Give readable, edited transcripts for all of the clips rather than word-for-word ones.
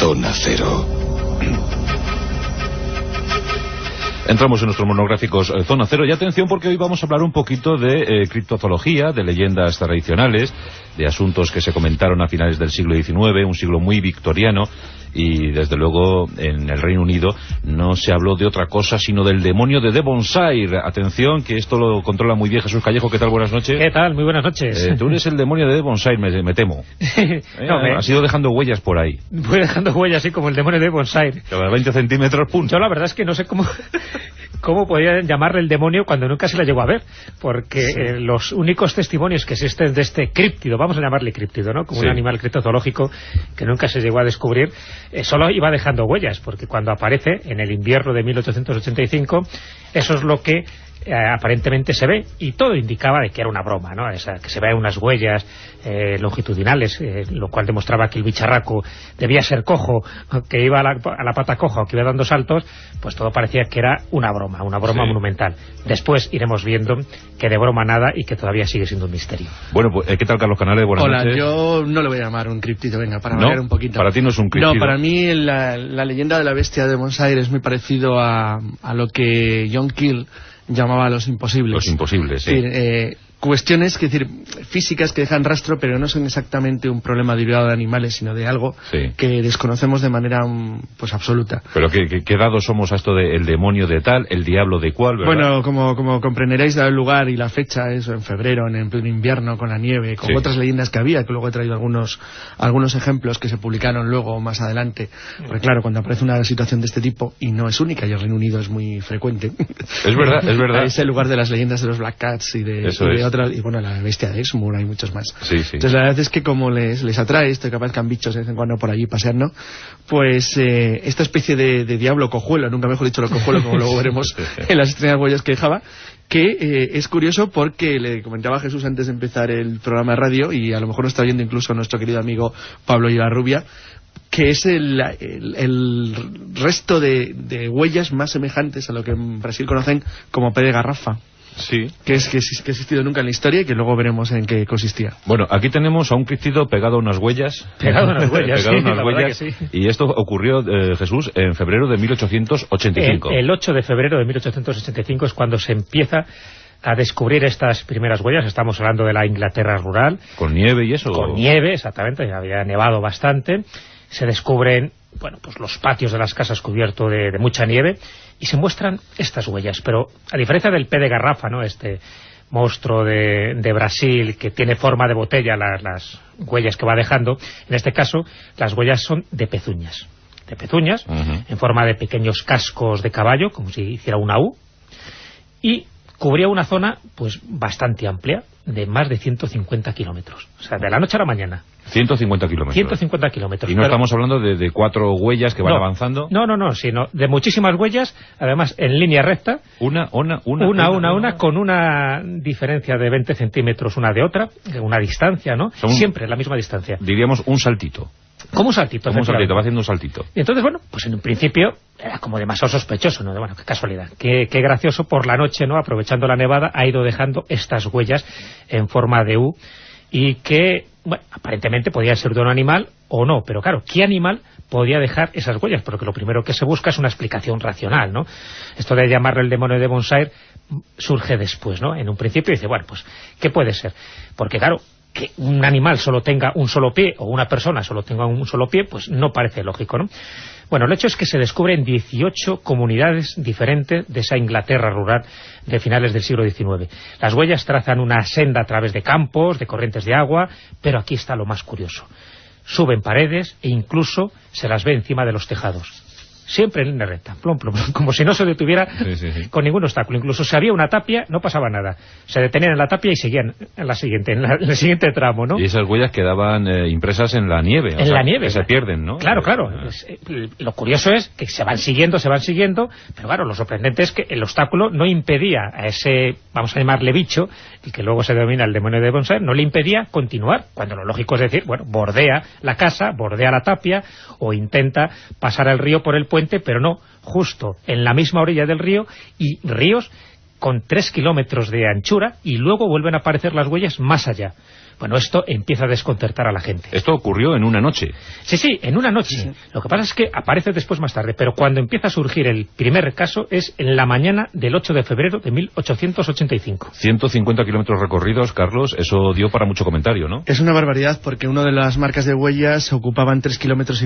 Zona Cero. Entramos en nuestros monográficos Zona Cero y atención porque hoy vamos a hablar un poquito de criptozoología, de leyendas tradicionales, de asuntos que se comentaron a finales del siglo XIX, un siglo muy victoriano, y desde luego en el Reino Unido no se habló de otra cosa sino del demonio de Devonshire. Atención, que esto lo controla muy bien Jesús Callejo. ¿Qué tal? Buenas noches. ¿Qué tal? Muy buenas noches. Tú eres el demonio de Devonshire, me temo. Has ido dejando huellas por ahí. Voy dejando huellas así como el demonio de Devonshire. A 20 centímetros, punto. Yo la verdad es que no sé cómo podían llamarle el demonio cuando nunca se la llegó a ver, porque los únicos testimonios que existen de este críptido, vamos a llamarle críptido, ¿no? Como un animal criptozoológico que nunca se llegó a descubrir, solo iba dejando huellas, porque cuando aparece en el invierno de 1885, eso es lo que aparentemente se ve, y todo indicaba de que era una broma, ¿no? Que se vean unas huellas longitudinales, lo cual demostraba que el bicharraco debía ser cojo, que iba a la pata coja o que iba dando saltos, pues todo parecía que era una broma monumental. Después iremos viendo que de broma nada y que todavía sigue siendo un misterio. Bueno, pues, ¿qué tal, Carlos Canales? Buenas noches. Hola, yo no le voy a llamar un criptido, venga, para variar un poquito. Para ti no es un criptido. No, para mí la leyenda de la bestia de Devonshire es muy parecido a lo que John Keel llamaba los imposibles. Los imposibles, sí. Es decir, cuestiones físicas que dejan rastro, pero no son exactamente un problema derivado de animales, sino de algo que desconocemos de manera pues absoluta. Pero ¿qué dados somos a esto de el demonio de tal, el diablo de cual, ¿verdad? Bueno, como comprenderéis, dado el lugar y la fecha, eso en febrero, en pleno invierno, con la nieve, con otras leyendas que había, que luego he traído algunos ejemplos que se publicaron luego más adelante. Porque claro, cuando aparece una situación de este tipo, y no es única, y el Reino Unido es muy frecuente. Es verdad, es verdad. Es el lugar de las leyendas de los Black Cats y de y bueno, la bestia de Exmoor, hay muchos más. Entonces la verdad es que como les atrae esto de que aparezcan bichos de vez en cuando por allí paseando, pues esta especie de diablo cojuelo, nunca mejor dicho lo cojuelo, como luego veremos en las extrañas huellas que dejaba, que es curioso porque le comentaba a Jesús antes de empezar el programa de radio, y a lo mejor nos está oyendo incluso nuestro querido amigo Pablo Ilarrubia, que es el resto de huellas más semejantes a lo que en Brasil conocen como pé de garrafa. Sí. Que ha existido nunca en la historia y que luego veremos en qué consistía. Bueno, aquí tenemos a un criptido pegado a unas huellas. Pegado a unas huellas, Y esto ocurrió, Jesús, en febrero de 1885. El 8 de febrero de 1885 es cuando se empieza a descubrir estas primeras huellas. Estamos hablando de la Inglaterra rural. ¿Con nieve y eso? Con nieve, exactamente, había nevado bastante. Se descubren, bueno, pues los patios de las casas cubiertos de mucha nieve, y se muestran estas huellas. Pero a diferencia del pé de garrafa, ¿no?, este monstruo de Brasil que tiene forma de botella, las huellas que va dejando, en este caso las huellas son de pezuñas. En forma de pequeños cascos de caballo, como si hiciera una U, y cubría una zona pues bastante amplia, de más de 150 kilómetros. O sea, de la noche a la mañana. 150 kilómetros. 150 kilómetros. Y no estamos hablando de 4 huellas que van avanzando. No, sino de muchísimas huellas, además en línea recta. Una, con una diferencia de 20 centímetros una de otra, una distancia, ¿no? Siempre la misma distancia. Diríamos un saltito. Como un saltito. Como un saltito, va haciendo un saltito. Y entonces, bueno, pues en un principio era como demasiado sospechoso, ¿no? Bueno, qué casualidad, qué gracioso, por la noche, ¿no?, aprovechando la nevada, ha ido dejando estas huellas en forma de U, y que, bueno, aparentemente podían ser de un animal o no, pero claro, ¿qué animal podía dejar esas huellas? Porque lo primero que se busca es una explicación racional, ¿no? Esto de llamarlo el demonio de Devonshire surge después, ¿no? En un principio dice, bueno, pues, ¿qué puede ser? Porque claro, que un animal solo tenga un solo pie, o una persona solo tenga un solo pie, pues no parece lógico, ¿no? Bueno, el hecho es que se descubren 18 comunidades diferentes de esa Inglaterra rural de finales del siglo XIX. Las huellas trazan una senda a través de campos, de corrientes de agua, pero aquí está lo más curioso. Suben paredes e incluso se las ve encima de los tejados. Siempre en línea recta, plom, como si no se detuviera con ningún obstáculo. Incluso si había una tapia, no pasaba nada. Se detenían en la tapia y seguían en el siguiente tramo, ¿no? Y esas huellas quedaban impresas en la nieve. La nieve. Que se pierden, ¿no? Claro. Lo curioso es que se van siguiendo, pero claro, lo sorprendente es que el obstáculo no impedía a ese, vamos a llamarle bicho, y que luego se denomina el demonio de Devonshire, no le impedía continuar, cuando lo lógico es decir, bueno, bordea la casa, bordea la tapia, o intenta pasar el río por el puente, pero no, justo en la misma orilla del río, y ríos con 3 kilómetros de anchura, y luego vuelven a aparecer las huellas más allá, Bueno, esto empieza a desconcertar a la gente. Esto ocurrió en una noche. Sí, en una noche. Sí. Lo que pasa es que aparece después más tarde, pero cuando empieza a surgir el primer caso es en la mañana del 8 de febrero de 1885. 150 kilómetros recorridos, Carlos, eso dio para mucho comentario, ¿no? Es una barbaridad porque una de las marcas de huellas ocupaban 3,5 kilómetros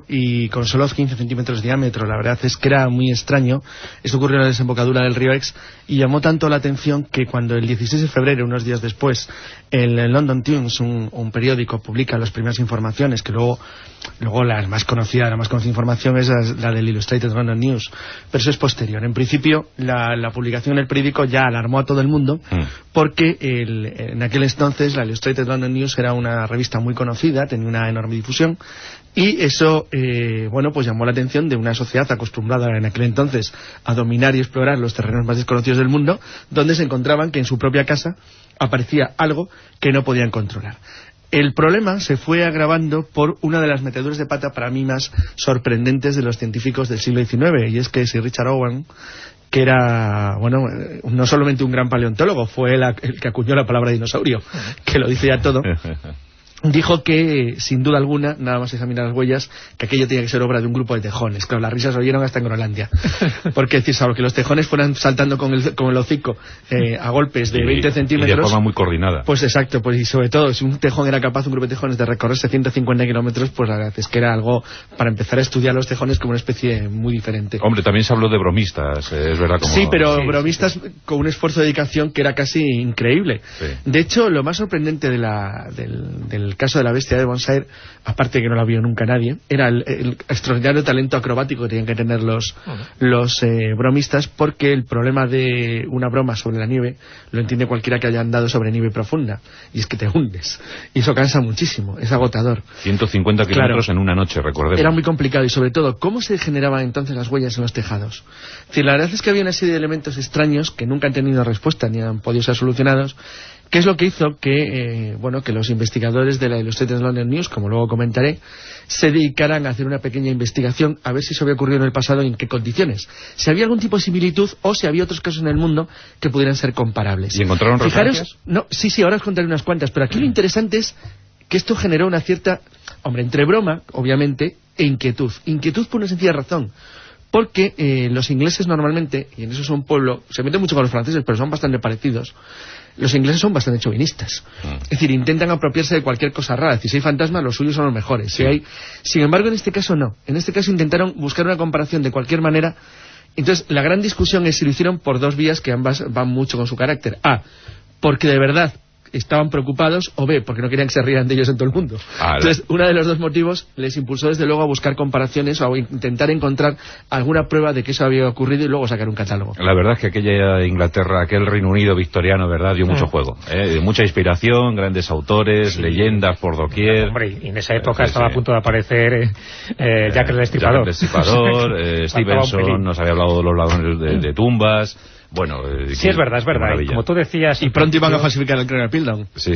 y con solo 15 centímetros de diámetro. La verdad es que era muy extraño. Esto ocurrió en la desembocadura del río Exe y llamó tanto la atención que cuando el 16 de febrero, unos días después, el London Times, un periódico, publica las primeras informaciones, que luego la más conocida información es la del Illustrated London News, pero eso es posterior. En principio, la publicación en el periódico ya alarmó a todo el mundo, porque en aquel entonces la Illustrated London News era una revista muy conocida, tenía una enorme difusión, y eso, pues llamó la atención de una sociedad acostumbrada en aquel entonces a dominar y explorar los terrenos más desconocidos del mundo, donde se encontraban que en su propia casa aparecía algo que no podían controlar. El problema se fue agravando por una de las meteduras de pata para mí más sorprendentes de los científicos del siglo XIX, y es que Sir Richard Owen, que era, no solamente un gran paleontólogo, fue el que acuñó la palabra dinosaurio, que lo dice ya todo, dijo que, sin duda alguna, nada más examinar las huellas, que aquello tenía que ser obra de un grupo de tejones. Claro, las risas oyeron hasta en Groenlandia. Porque, decir, salvo que los tejones fueran saltando con el hocico a golpes de 20 centímetros... Y de forma muy coordinada. Pues exacto, pues y sobre todo, si un tejón era capaz, un grupo de tejones, de recorrerse 150 kilómetros, pues la verdad es que era algo para empezar a estudiar los tejones como una especie muy diferente. Hombre, también se habló de bromistas, es verdad. Sí, pero bromistas con un esfuerzo de dedicación que era casi increíble. Sí. De hecho, lo más sorprendente del caso de la bestia de Devonshire, aparte que no la vio nunca nadie, era el extraordinario talento acrobático que tenían que tener los bromistas, porque el problema de una broma sobre la nieve lo entiende cualquiera que haya andado sobre nieve profunda, y es que te hundes, y eso cansa muchísimo, es agotador. 150 kilómetros en una noche, recordemos. Era muy complicado, y sobre todo, ¿cómo se generaban entonces las huellas en los tejados? Es decir, la verdad es que había una serie de elementos extraños que nunca han tenido respuesta ni han podido ser solucionados. ¿Qué es lo que hizo que los investigadores de la Illustrated London News, como luego comentaré, se dedicaran a hacer una pequeña investigación a ver si eso había ocurrido en el pasado y en qué condiciones? Si había algún tipo de similitud o si había otros casos en el mundo que pudieran ser comparables. ¿Y encontraron referencias? Sí, ahora os contaré unas cuantas, pero aquí lo interesante es que esto generó una cierta, entre broma, obviamente, e inquietud. Inquietud por una sencilla razón. Porque los ingleses normalmente, y en eso son un pueblo, se meten mucho con los franceses, pero son bastante parecidos. Los ingleses son bastante chauvinistas. Es decir, intentan apropiarse de cualquier cosa rara. Es decir, si hay fantasmas, los suyos son los mejores. Sí. Sin embargo, en este caso no. En este caso intentaron buscar una comparación de cualquier manera. Entonces, la gran discusión es si lo hicieron por dos vías que ambas van mucho con su carácter. A, porque de verdad estaban preocupados, o B, porque no querían que se rieran de ellos en todo el mundo. Entonces, uno de los dos motivos les impulsó desde luego a buscar comparaciones o a intentar encontrar alguna prueba de que eso había ocurrido y luego sacar un catálogo. La verdad es que aquella Inglaterra, aquel Reino Unido victoriano, ¿verdad?, dio mucho juego, mucha inspiración, grandes autores, leyendas por doquier. Hombre, y en esa época estaba a punto de aparecer Jack el Destripador. Stevenson nos había hablado de los ladrones de tumbas. Bueno, sí, es verdad. Como tú decías... Y pronto iban a falsificar el cráneo de Piltdown. Sí.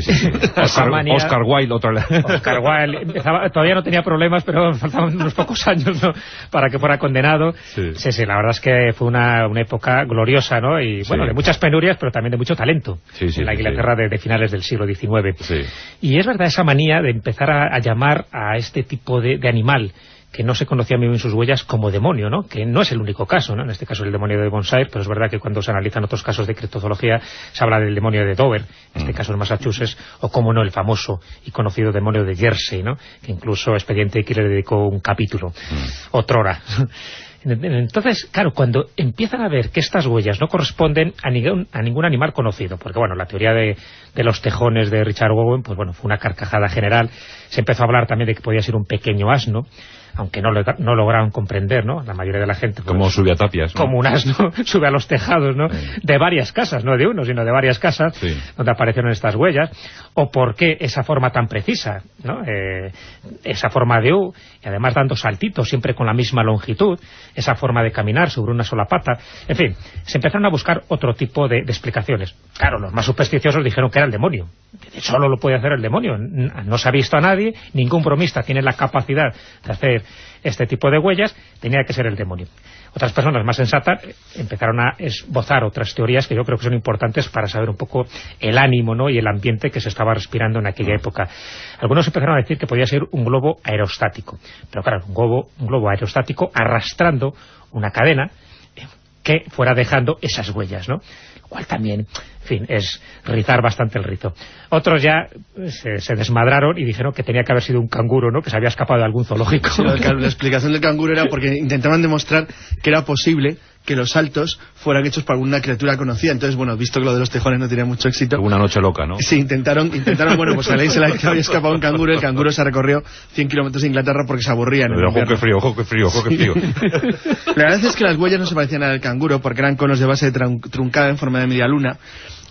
Oscar Wilde, Oscar Wilde todavía no tenía problemas, pero faltaban unos pocos años, ¿no?, para que fuera condenado. Sí, la verdad es que fue una época gloriosa, ¿no? Y bueno, de muchas penurias, pero también de mucho talento. En la Inglaterra de finales del siglo XIX. Y es verdad esa manía de empezar a llamar a este tipo de animal, que no se conocía muy bien sus huellas, como demonio, ¿no? Que no es el único caso, ¿no? En este caso el demonio de Devonshire, pero es verdad que cuando se analizan otros casos de criptozoología se habla del demonio de Dover, en este caso en Massachusetts, o como no, el famoso y conocido demonio de Jersey, ¿no?, que incluso Expediente X le dedicó un capítulo, otrora. Entonces, claro, cuando empiezan a ver que estas huellas no corresponden a ningún animal conocido, porque bueno, la teoría de los tejones de Richard Owen, pues bueno, fue una carcajada general. Se empezó a hablar también de que podía ser un pequeño asno, aunque no lograron comprender, ¿no?, la mayoría de la gente. Pues, como sube a tapias, ¿no?, como un asno sube a los tejados, ¿no?, de varias casas, no de uno, sino de varias casas, donde aparecieron estas huellas. O por qué esa forma tan precisa, ¿no?, esa forma de U, y además dando saltitos siempre con la misma longitud, esa forma de caminar sobre una sola pata. En fin, se empezaron a buscar otro tipo de explicaciones. Claro, los más supersticiosos dijeron que era el demonio. Solo lo puede hacer el demonio. No se ha visto a nadie, ningún bromista tiene la capacidad de hacer este tipo de huellas, tenía que ser el demonio. Otras personas más sensatas empezaron a esbozar otras teorías que yo creo que son importantes para saber un poco el ánimo, ¿no?, y el ambiente que se estaba respirando en aquella época. Algunos empezaron a decir que podía ser un globo aerostático, pero claro, un globo aerostático arrastrando una cadena que fuera dejando esas huellas, ¿no? Lo cual también, en fin, es rizar bastante el rizo. Otros ya se desmadraron y dijeron que tenía que haber sido un canguro, ¿no?, que se había escapado de algún zoológico. Sí, la explicación del canguro era porque intentaban demostrar que era posible que los saltos fueran hechos por alguna criatura conocida. Entonces, bueno, visto que lo de los tejones no tenía mucho éxito... Una noche loca, ¿no? Sí, intentaron bueno, pues a la isla que había escapado un canguro, el canguro se recorrió 100 kilómetros de Inglaterra porque se aburrían. Pero ojo que frío, ojo que frío, ojo que frío. La verdad es que las huellas no se parecían al canguro porque eran conos de base truncada en forma de media luna,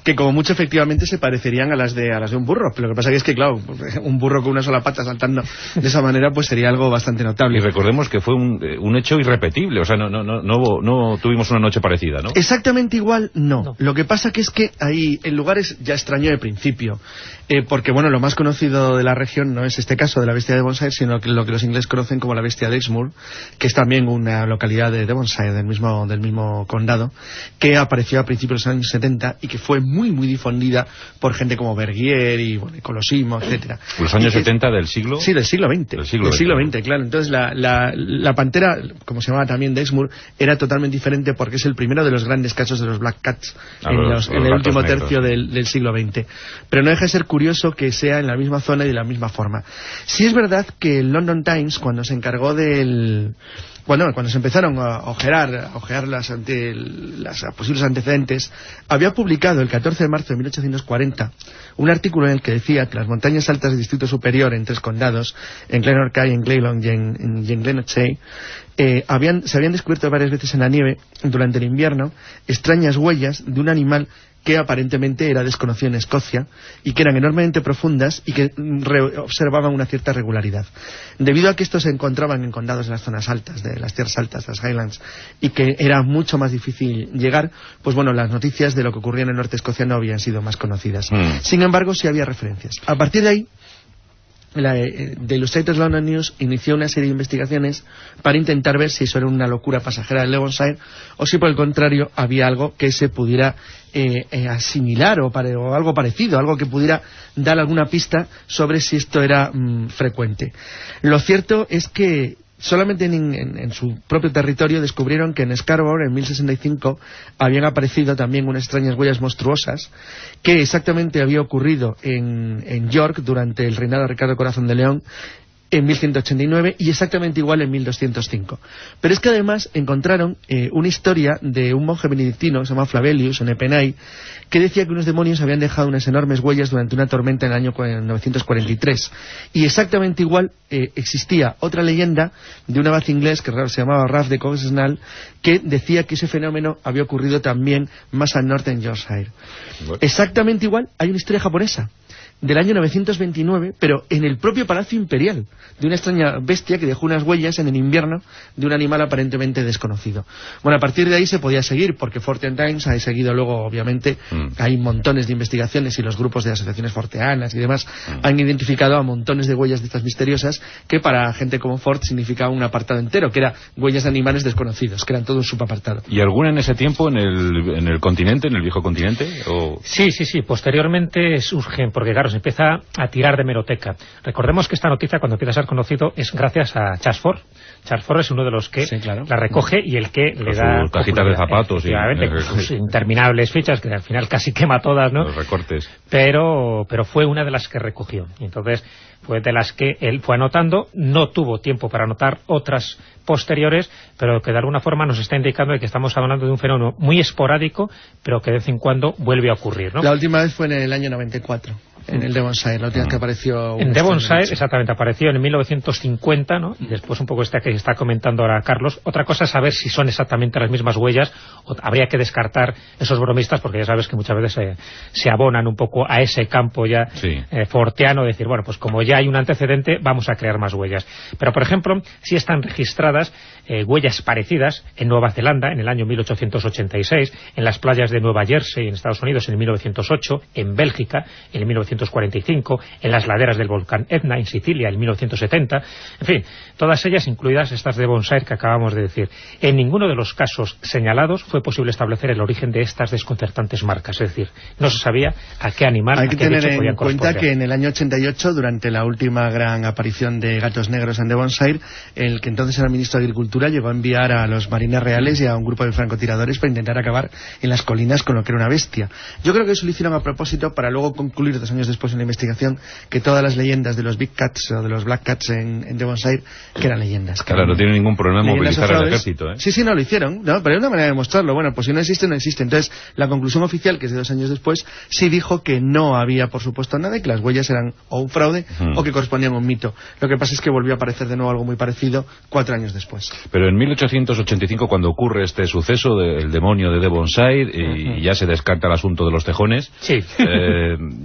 que como mucho efectivamente se parecerían a las de un burro. Pero lo que pasa es que, claro, un burro con una sola pata saltando de esa manera pues sería algo bastante notable. Y recordemos que fue un hecho irrepetible, o sea, no tuvimos una noche parecida, ¿no? Exactamente igual, no. Lo que pasa que es que ahí el lugar es ya extraño de principio, porque bueno, lo más conocido de la región no es este caso de la bestia de Devonshire, sino que lo que los ingleses conocen como la bestia de Exmoor, que es también una localidad de Devonshire, del mismo condado, que apareció a principios de los años 70 y que fue muy difundida por gente como Bergier y bueno, Colosimo, etcétera. ¿Los años 70 del siglo? Sí, del siglo XX. Del siglo XX, claro. Entonces la pantera, como se llamaba también de Exmoor, era totalmente diferente porque es el primero de los grandes casos de los Black Cats en el último tercio del siglo XX. Pero no deja de ser curioso que sea en la misma zona y de la misma forma. Sí es verdad que el London Times, cuando se encargó cuando se empezaron a ojear las posibles antecedentes, había publicado el 14 de marzo de 1840 un artículo en el que decía que las montañas altas del distrito superior en 3 condados, en Glenorchy, en Gleylong y en Glenorchy, se habían descubierto varias veces en la nieve durante el invierno extrañas huellas de un animal que aparentemente era desconocido en Escocia y que eran enormemente profundas y que observaban una cierta regularidad. Debido a que estos se encontraban en condados de las zonas altas, de las tierras altas, las Highlands, y que era mucho más difícil llegar, pues bueno, las noticias de lo que ocurría en el norte de Escocia no habían sido más conocidas. Sin embargo, sí había referencias. A partir de ahí, The Illustrated London News inició una serie de investigaciones para intentar ver si eso era una locura pasajera de Devonshire o si por el contrario había algo que se pudiera asimilar o algo parecido, algo que pudiera dar alguna pista sobre si esto era frecuente. Lo cierto es que solamente en su propio territorio descubrieron que en Scarborough, en 1065, habían aparecido también unas extrañas huellas monstruosas que exactamente había ocurrido en York durante el reinado de Ricardo Corazón de León en 1189 y exactamente igual en 1205. Pero es que además encontraron una historia de un monje benedictino que se llama Flavelius en Epinay, que decía que unos demonios habían dejado unas enormes huellas durante una tormenta en el año 943. Y exactamente igual existía otra leyenda de un abad inglés que se llamaba Ralph de Coggeshall, que decía que ese fenómeno había ocurrido también más al norte en Yorkshire. Exactamente igual hay una historia japonesa del año 929, pero en el propio Palacio Imperial, de una extraña bestia que dejó unas huellas en el invierno de un animal aparentemente desconocido. Bueno, a partir de ahí se podía seguir, porque Fortean Times ha seguido luego, obviamente, hay montones de investigaciones y los grupos de asociaciones forteanas y demás han identificado a montones de huellas de estas misteriosas que para gente como Fort significaba un apartado entero, que era huellas de animales desconocidos, que eran todo un subapartado. ¿Y alguna en ese tiempo en el continente, en el viejo continente? ¿O? Sí, posteriormente surgen, porque claro, se empieza a tirar de hemeroteca. Recordemos que esta noticia, cuando empieza a ser conocido, es gracias a Charles Fort. Charles Fort es uno de los que la recoge y el que le da cajitas de zapatos con sus interminables fichas, que al final casi quema todas, ¿no? Los recortes. Pero fue una de las que recogió. Y entonces fue de las que él fue anotando. No tuvo tiempo para anotar otras posteriores, pero que de alguna forma nos está indicando de que estamos hablando de un fenómeno muy esporádico, pero que de vez en cuando vuelve a ocurrir, ¿no? La última vez fue en el año 94. En el Devonshire, la última vez que apareció... En Devonshire, exactamente, apareció en 1950, ¿no? Y después un poco esta que está comentando ahora Carlos. Otra cosa es saber si son exactamente las mismas huellas, o habría que descartar esos bromistas, porque ya sabes que muchas veces se abonan un poco a ese campo ya forteano, decir, bueno, pues como ya ya hay un antecedente, vamos a crear más huellas. Pero, por ejemplo, sí están registradas huellas parecidas en Nueva Zelanda en el año 1886, en las playas de Nueva Jersey en Estados Unidos en 1908, en Bélgica en 1945, en las laderas del volcán Etna en Sicilia en 1970, en fin, todas ellas incluidas estas de Devonshire que acabamos de decir. En ninguno de los casos señalados fue posible establecer el origen de estas desconcertantes marcas, es decir, no se sabía a qué animal, hay que a qué tener bicho podían en cuenta corresponder. que en el año 88, durante la última gran aparición de gatos negros en Devonshire, el que entonces era ministro de Agricultura llegó a enviar a los marines reales y a un grupo de francotiradores para intentar acabar en las colinas con lo que era una bestia. Yo creo que eso lo hicieron a propósito para luego concluir 2 años después en la investigación que todas las leyendas de los Big Cats o de los Black Cats en Devonshire que eran leyendas. Claro, no tiene ningún problema en movilizar al ejército, ¿eh? Sí, no lo hicieron, ¿no? Pero es una manera de demostrarlo. Bueno, pues si no existe, no existe. Entonces, la conclusión oficial, que es de 2 años después, sí dijo que no había, por supuesto, nada y que las huellas eran o un fraude o que correspondían a un mito. Lo que pasa es que volvió a aparecer de nuevo algo muy parecido 4 años después. Pero en 1885, cuando ocurre este suceso del demonio de Devonshire y ya se descarta el asunto de los tejones, sí.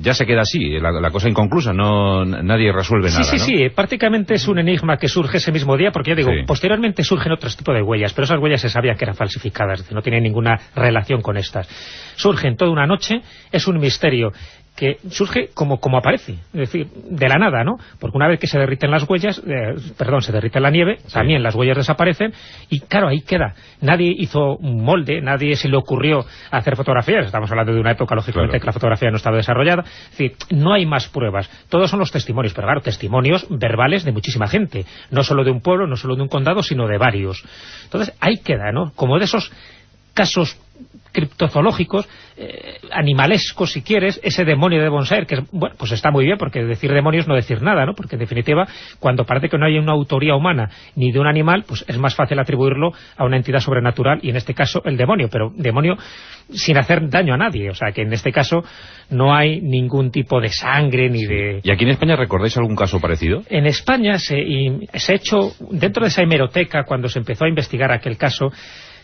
Ya se queda así, la cosa inconclusa, nadie resuelve nada, ¿no? Sí, prácticamente es un enigma que surge ese mismo día, porque ya digo, posteriormente surgen otros tipos de huellas, pero esas huellas se sabía que eran falsificadas, es decir, no tienen ninguna relación con estas. Surgen toda una noche, es un misterio que surge como aparece, es decir, de la nada, ¿no? Porque una vez que se derriten las huellas, se derrite la nieve, también las huellas desaparecen, y claro, ahí queda. Nadie hizo un molde, nadie se le ocurrió hacer fotografías, estamos hablando de una época, lógicamente, que la fotografía no estaba desarrollada, es decir, no hay más pruebas, todos son los testimonios, pero claro, testimonios verbales de muchísima gente, no solo de un pueblo, no solo de un condado, sino de varios. Entonces, ahí queda, ¿no? Como de esos casos criptozoológicos, animalescos si quieres, ese demonio de Devonshire, que bueno, pues está muy bien, porque decir demonios no decir nada, ¿no? Porque en definitiva, cuando parece que no hay una autoría humana ni de un animal, pues es más fácil atribuirlo a una entidad sobrenatural, y en este caso el demonio, pero demonio sin hacer daño a nadie, o sea que en este caso no hay ningún tipo de sangre ni de... ¿Y aquí en España recordáis algún caso parecido? En España se ha hecho, dentro de esa hemeroteca, cuando se empezó a investigar aquel caso,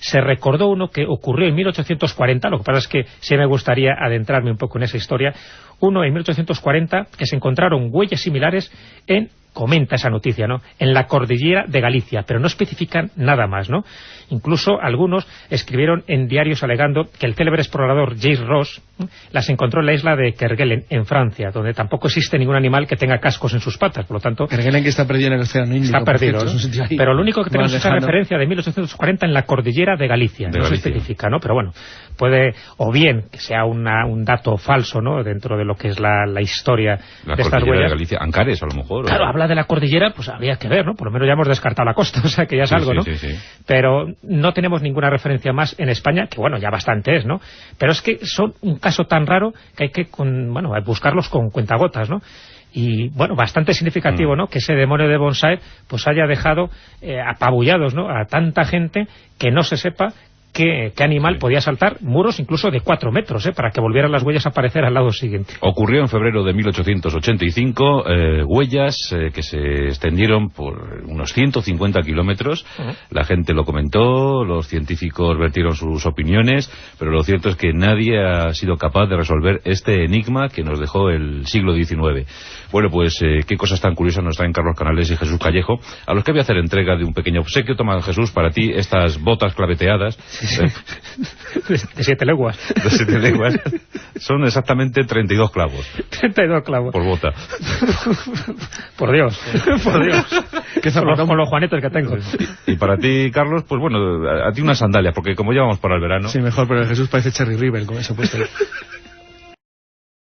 se recordó uno que ocurrió en 1840, lo que pasa es que sí me gustaría adentrarme un poco en esa historia, uno en 1840 que se encontraron huellas similares en, comenta esa noticia, ¿no?, en la cordillera de Galicia, pero no especifican nada más, ¿no? Incluso algunos escribieron en diarios alegando que el célebre explorador James Ross las encontró en la isla de Kerguelen, en Francia, donde tampoco existe ningún animal que tenga cascos en sus patas, por lo tanto... Kerguelen, que está perdido en el Océano Índico. Está perdido, ¿no? Pero lo único que tenemos es esa referencia de 1840 en la cordillera de Galicia, no se especifica, ¿no? Pero bueno, puede, o bien que sea un dato falso, ¿no?, dentro de lo que es la historia de estas huellas. De Galicia, Ancares, a lo mejor. Claro, habla de la cordillera, pues habría que ver, ¿no? Por lo menos ya hemos descartado la costa, o sea que ya es algo, ¿no? Sí. Pero no tenemos ninguna referencia más en España, que bueno, ya bastante es, ¿no? Pero es que son un caso tan raro que hay que buscarlos con cuentagotas, ¿no? Y bueno, bastante significativo, ¿no?, que ese demonio de Devonshire pues haya dejado apabullados, ¿no?, a tanta gente, que no se sepa qué animal podía saltar muros incluso de 4 metros, para que volvieran las huellas a aparecer al lado siguiente. Ocurrió en febrero de 1885, huellas que se extendieron por unos 150 kilómetros. La gente lo comentó, los científicos vertieron sus opiniones, pero lo cierto es que nadie ha sido capaz de resolver este enigma que nos dejó el siglo XIX. Bueno, pues qué cosas tan curiosas nos traen Carlos Canales y Jesús Callejo, a los que voy a hacer entrega de un pequeño obsequio. Toma, Jesús, para ti estas botas claveteadas. De 7 leguas. De 7 leguas. Son exactamente 32 clavos. 32 clavos. Por bota. Por Dios. Por Dios. Con los juanetes que tengo. Y para ti, Carlos, pues bueno, a ti una sandalia, porque como ya vamos para el verano... Sí, mejor, pero Jesús parece Cherry River con eso puesto.